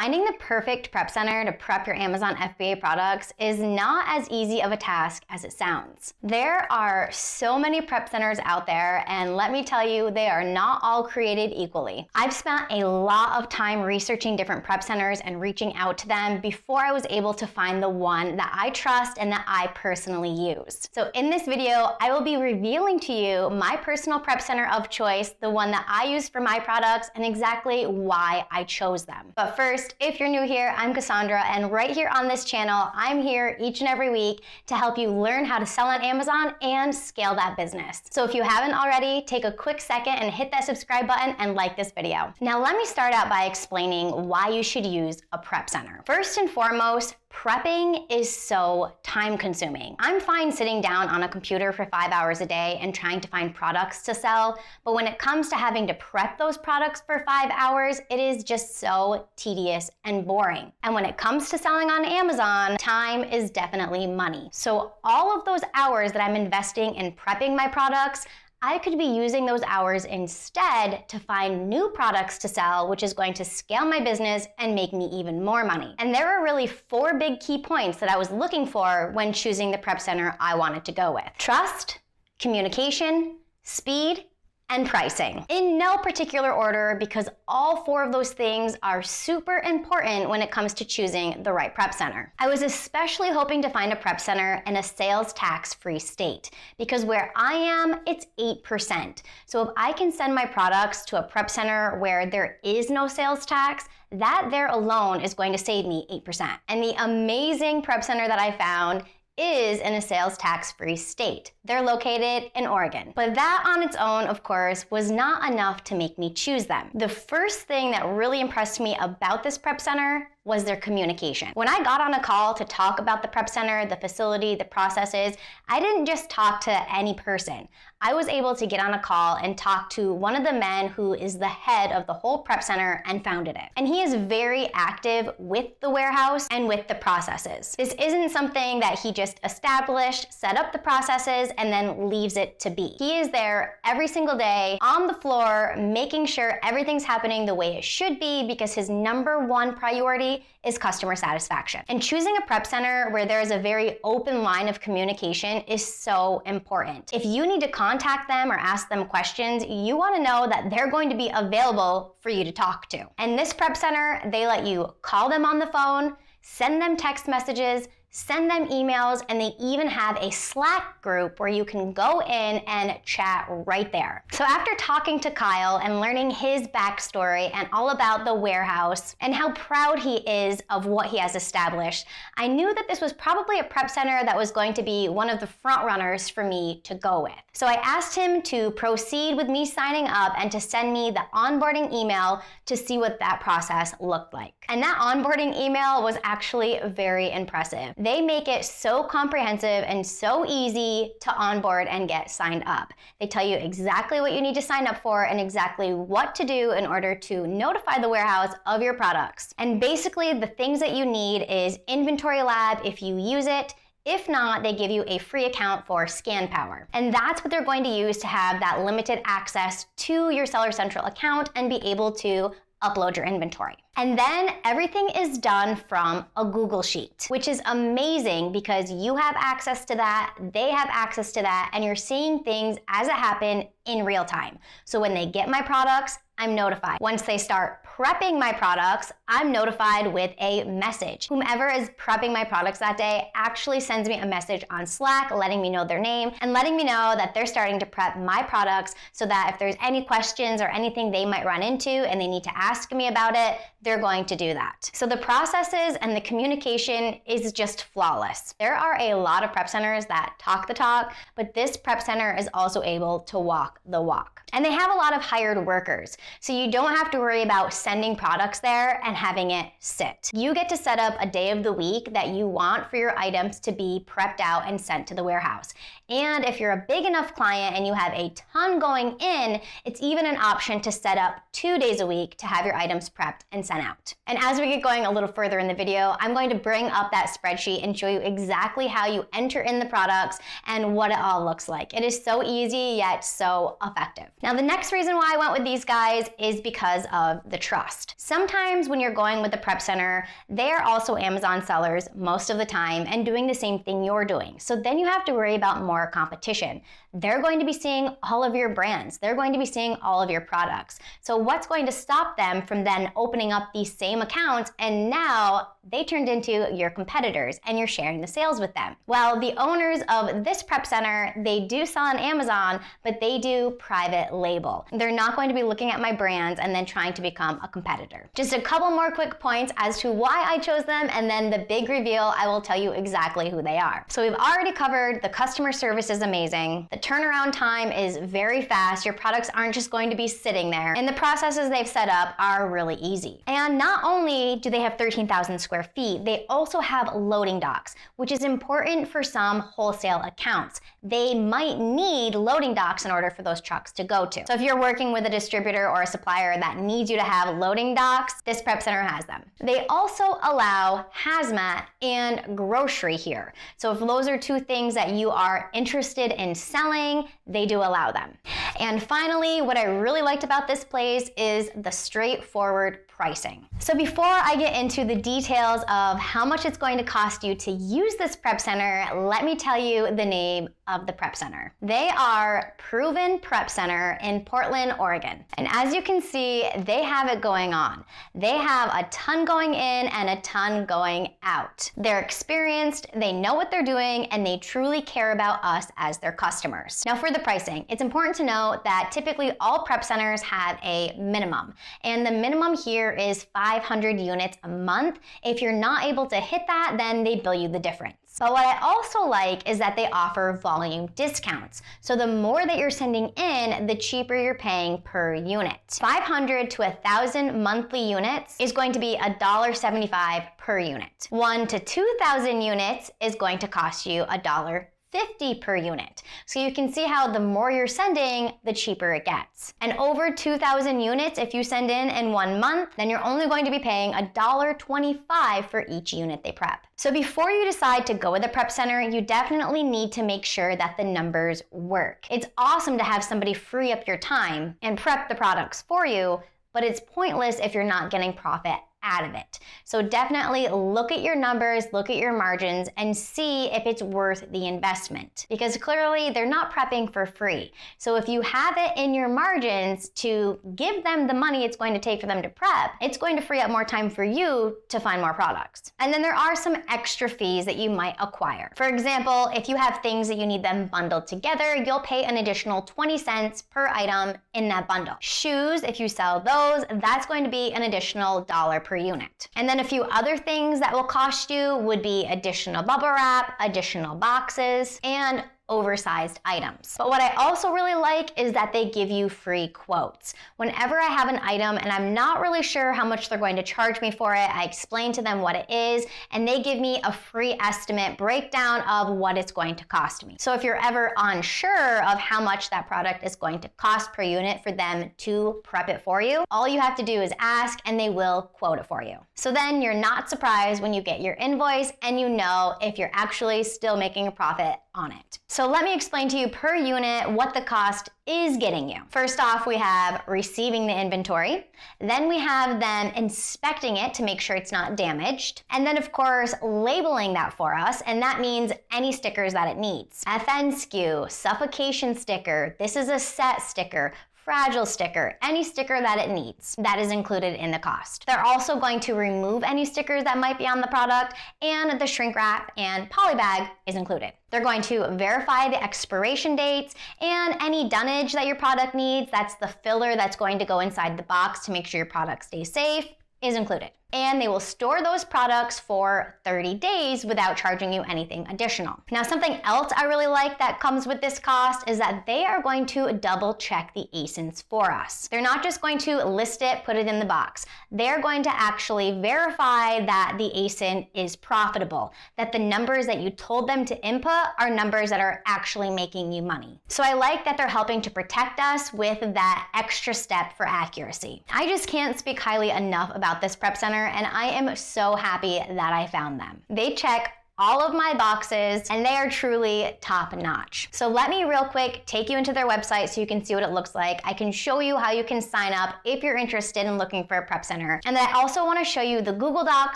Finding the perfect prep center to prep your Amazon FBA products is not as easy of a task as it sounds. There are so many prep centers out there, and let me tell you, they are not all created equally. I've spent a lot of time researching different prep centers and reaching out to them before I was able to find the one that I trust and that I personally use. So in this video, I will be revealing to you my personal prep center of choice, the one that I use for my products, and exactly why I chose them. But first, if you're new here, I'm Cassandra, and right here on this channel, I'm here each and every week to help you learn how to sell on Amazon and scale that business. So if you haven't already, take a quick second and hit that subscribe button and like this video. Now let me start out by explaining why you should use a prep center. First and foremost, prepping is so time consuming. I'm fine sitting down on a computer for 5 hours a day and trying to find products to sell, but when it comes to having to prep those products for 5 hours, it is just so tedious and boring. And when it comes to selling on Amazon, time is definitely money. So all of those hours that I'm investing in prepping my products, I could be using those hours instead to find new products to sell, which is going to scale my business and make me even more money. And there are really 4 big key points that I was looking for when choosing the prep center I wanted to go with: trust, communication, speed, and pricing. In no particular order, because all 4 of those things are super important when it comes to choosing the right prep center. I was especially hoping to find a prep center in a sales tax-free state, because where I am, it's 8%. So if I can send my products to a prep center where there is no sales tax, that there alone is going to save me 8%. And the amazing prep center that I found is in a sales tax-free state. They're located in Oregon. But that on its own, of course, was not enough to make me choose them. The first thing that really impressed me about this prep center was their communication. When I got on a call to talk about the prep center, the facility, the processes, I didn't just talk to any person. I was able to get on a call and talk to one of the men who is the head of the whole prep center and founded it. And he is very active with the warehouse and with the processes. This isn't something that he just established, set up the processes, and then leaves it to be. He is there every single day on the floor, making sure everything's happening the way it should be, because his #1 priority is customer satisfaction. And choosing a prep center where there is a very open line of communication is so important. If you need to contact them or ask them questions, you want to know that they're going to be available for you to talk to. And this prep center, they let you call them on the phone, send them text messages, send them emails, and they even have a Slack group where you can go in and chat right there. So after talking to Kyle and learning his backstory and all about the warehouse and how proud he is of what he has established, I knew that this was probably a prep center that was going to be one of the front runners for me to go with. So I asked him to proceed with me signing up and to send me the onboarding email to see what that process looked like. And that onboarding email was actually very impressive. They make it so comprehensive and so easy to onboard and get signed up. They tell you exactly what you need to sign up for and exactly what to do in order to notify the warehouse of your products. And basically the things that you need is Inventory Lab if you use it. If not, they give you a free account for Scan Power. And that's what they're going to use to have that limited access to your Seller Central account and be able to upload your inventory. And then everything is done from a Google Sheet, which is amazing because you have access to that, they have access to that, and you're seeing things as it happen in real time. So when they get my products, I'm notified. Once they start prepping my products, I'm notified with a message. Whomever is prepping my products that day actually sends me a message on Slack letting me know their name and letting me know that they're starting to prep my products, so that if there's any questions or anything they might run into and they need to ask me about it, they're going to do that. So the processes and the communication is just flawless. There are a lot of prep centers that talk the talk, but this prep center is also able to walk the walk. And they have a lot of hired workers, so you don't have to worry about sending products there and having it sit. You get to set up a day of the week that you want for your items to be prepped out and sent to the warehouse. And if you're a big enough client and you have a ton going in, it's even an option to set up 2 days a week to have your items prepped and sent out. And as we get going a little further in the video, I'm going to bring up that spreadsheet and show you exactly how you enter in the products and what it all looks like. It is so easy yet so effective. Now the next reason why I went with these guys is because of the trust. trust. Sometimes when you're going with the prep center, they are also Amazon sellers most of the time and doing the same thing you're doing. So then you have to worry about more competition. They're going to be seeing all of your brands. They're going to be seeing all of your products. So what's going to stop them from then opening up these same accounts and now they turned into your competitors and you're sharing the sales with them? Well, the owners of this prep center, they do sell on Amazon, but they do private label. They're not going to be looking at my brands and then trying to become a competitor. Just a couple more quick points as to why I chose them, and then the big reveal, I will tell you exactly who they are. So we've already covered the customer service is amazing. The turnaround time is very fast. Your products aren't just going to be sitting there, and the processes they've set up are really easy. And not only do they have 13,000 square feet, they also have loading docks, which is important for some wholesale accounts. They might need loading docks in order for those trucks to go to. So if you're working with a distributor or a supplier that needs you to have loading docks, this prep center has them. They also allow hazmat and grocery here. So if those are two things that you are interested in selling, they do allow them. And finally, what I really liked about this place is the straightforward pricing. So before I get into the details of how much it's going to cost you to use this prep center, let me tell you the name of the prep center. They are Proven Prep Center in Portland, Oregon. And as you can see, they have it going on. They have a ton going in and a ton going out. They're experienced, they know what they're doing, and they truly care about us as their customers. Now for the pricing, it's important to note that typically all prep centers have a minimum, and the minimum here is 500 units a month. If you're not able to hit that, then they bill you the difference. But what I also like is that they offer volume discounts. So the more that you're sending in, the cheaper you're paying per unit. 500 to 1,000 monthly units is going to be $1.75 per unit. 1 to 2,000 units is going to cost you $1.50 per unit. So you can see how the more you're sending, the cheaper it gets. And over 2,000 units, if you send in 1 month, then you're only going to be paying $1.25 for each unit they prep. So before you decide to go with a prep center, you definitely need to make sure that the numbers work. It's awesome to have somebody free up your time and prep the products for you, but it's pointless if you're not getting profit out of it. So definitely look at your numbers, look at your margins, and see if it's worth the investment. Because clearly they're not prepping for free. So if you have it in your margins to give them the money it's going to take for them to prep, it's going to free up more time for you to find more products. And then there are some extra fees that you might acquire. For example, if you have things that you need them bundled together, you'll pay an additional 20 cents per item in that bundle. Shoes, if you sell those, that's going to be an additional $1 per unit. And then a few other things that will cost you would be additional bubble wrap, additional boxes, and oversized items. But what I also really like is that they give you free quotes. Whenever I have an item and I'm not really sure how much they're going to charge me for it, I explain to them what it is, and they give me a free estimate breakdown of what it's going to cost me. So if you're ever unsure of how much that product is going to cost per unit for them to prep it for you, all you have to do is ask and they will quote it for you. So then you're not surprised when you get your invoice and you know if you're actually still making a profit on it. So let me explain to you per unit what the cost is getting you. First off, we have receiving the inventory. Then we have them inspecting it to make sure it's not damaged. And then of course, labeling that for us. And that means any stickers that it needs. FN SKU, suffocation sticker, this is a set sticker, fragile sticker, any sticker that it needs. That is included in the cost. They're also going to remove any stickers that might be on the product, and the shrink wrap and poly bag is included. They're going to verify the expiration dates and any dunnage that your product needs. That's the filler that's going to go inside the box to make sure your product stays safe, is included. And they will store those products for 30 days without charging you anything additional. Now, something else I really like that comes with this cost is that they are going to double check the ASINs for us. They're not just going to list it, put it in the box. They're going to actually verify that the ASIN is profitable, that the numbers that you told them to input are numbers that are actually making you money. So I like that they're helping to protect us with that extra step for accuracy. I just can't speak highly enough about this prep center, and I am so happy that I found them. They check all of my boxes, and they are truly top notch. So let me real quick take you into their website so you can see what it looks like. I can show you how you can sign up if you're interested in looking for a prep center. And then I also want to show you the Google Doc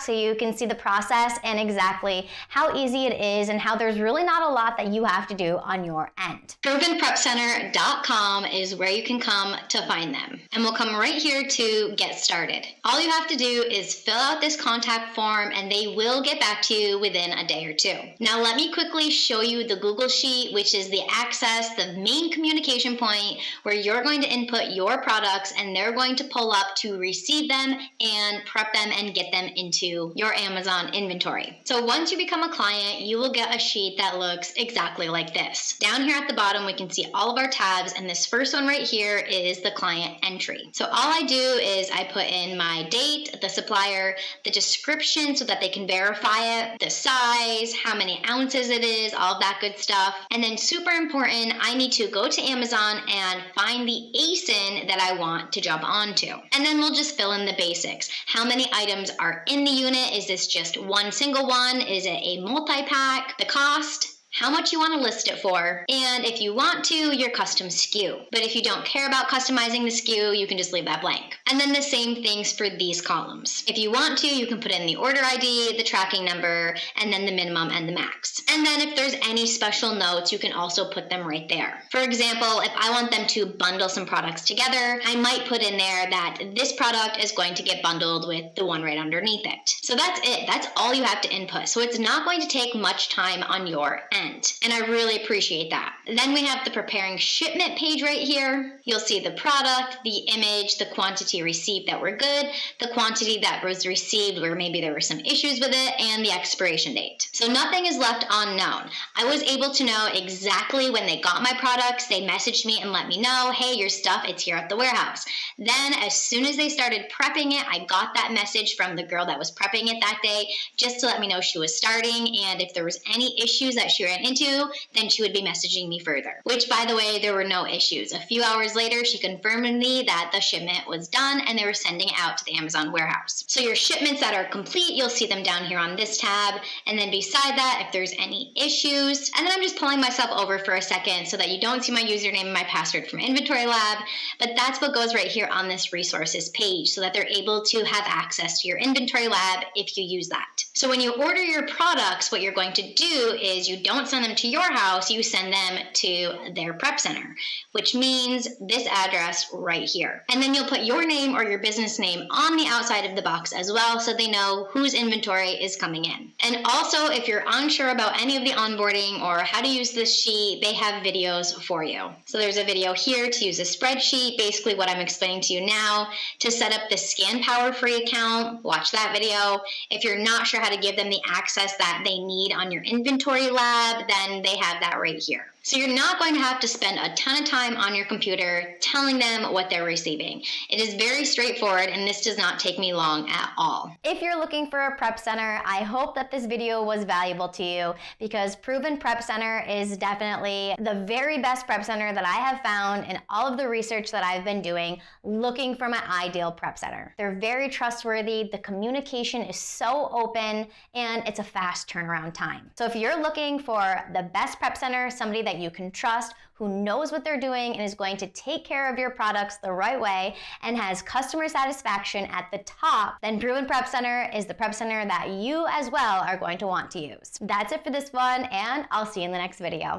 so you can see the process and exactly how easy it is and how there's really not a lot that you have to do on your end. ProvenPrepCenter.com is where you can come to find them. And we'll come right here to get started. All you have to do is fill out this contact form and they will get back to you within a day or two. Now let me quickly show you the Google Sheet, which is the access, the main communication point where you're going to input your products and they're going to pull up to receive them and prep them and get them into your Amazon inventory. So once you become a client, you will get a sheet that looks exactly like this. Down here at the bottom, we can see all of our tabs, and this first one right here is the client entry. So all I do is I put in my date, the supplier, the description so that they can verify it, the size, how many ounces it is, all of that good stuff. And then super important, I need to go to Amazon and find the ASIN that I want to jump onto. And then we'll just fill in the basics. How many items are in the unit? Is this just one single one? Is it a multi-pack? The cost? How much you want to list it for, and if you want to, your custom SKU. But if you don't care about customizing the SKU, you can just leave that blank. And then the same things for these columns. If you want to, you can put in the order ID, the tracking number, and then the minimum and the max. And then if there's any special notes, you can also put them right there. For example, if I want them to bundle some products together, I might put in there that this product is going to get bundled with the one right underneath it. So that's it. That's all you have to input. So it's not going to take much time on your end. And I really appreciate that. Then we have the preparing shipment page right here. You'll see the product, the image, the quantity received that were good, the quantity that was received where maybe there were some issues with it, and the expiration date. So nothing is left unknown. I was able to know exactly when they got my products. They messaged me and let me know, hey, your stuff, it's here at the warehouse. Then as soon as they started prepping it, I got that message from the girl that was prepping it that day just to let me know she was starting, and if there was any issues that she ran into, then she would be messaging me further. Which, by the way, there were no issues. A few hours later, she confirmed with me that the shipment was done and they were sending it out to the Amazon warehouse. So your shipments that are complete, you'll see them down here on this tab. And then beside that, if there's any issues, and then I'm just pulling myself over for a second so that you don't see my username and my password from Inventory Lab, but that's what goes right here on this resources page so that they're able to have access to your Inventory Lab if you use that. So when you order your products, what you're going to do is you don't send them to your house, you send them to their prep center, which means this address right here. And then you'll put your name or your business name on the outside of the box as well so they know whose inventory is coming in. And also, if you're unsure about any of the onboarding or how to use this sheet, they have videos for you. So there's a video here to use a spreadsheet, basically what I'm explaining to you now. To set up the Scan Power free account, watch that video. If you're not sure how to give them the access that they need on your Inventory Lab, then they have that right here. So you're not going to have to spend a ton of time on your computer telling them what they're receiving. It is very straightforward, and this does not take me long at all. If you're looking for a prep center, I hope that this video was valuable to you because Proven Prep Center is definitely the very best prep center that I have found in all of the research that I've been doing looking for my ideal prep center. They're very trustworthy, the communication is so open, and it's a fast turnaround time. So if you're looking for the best prep center, somebody that you can trust, who knows what they're doing and is going to take care of your products the right way and has customer satisfaction at the top, then Proven Prep Center is the prep center that you as well are going to want to use. That's it for this one, and I'll see you in the next video.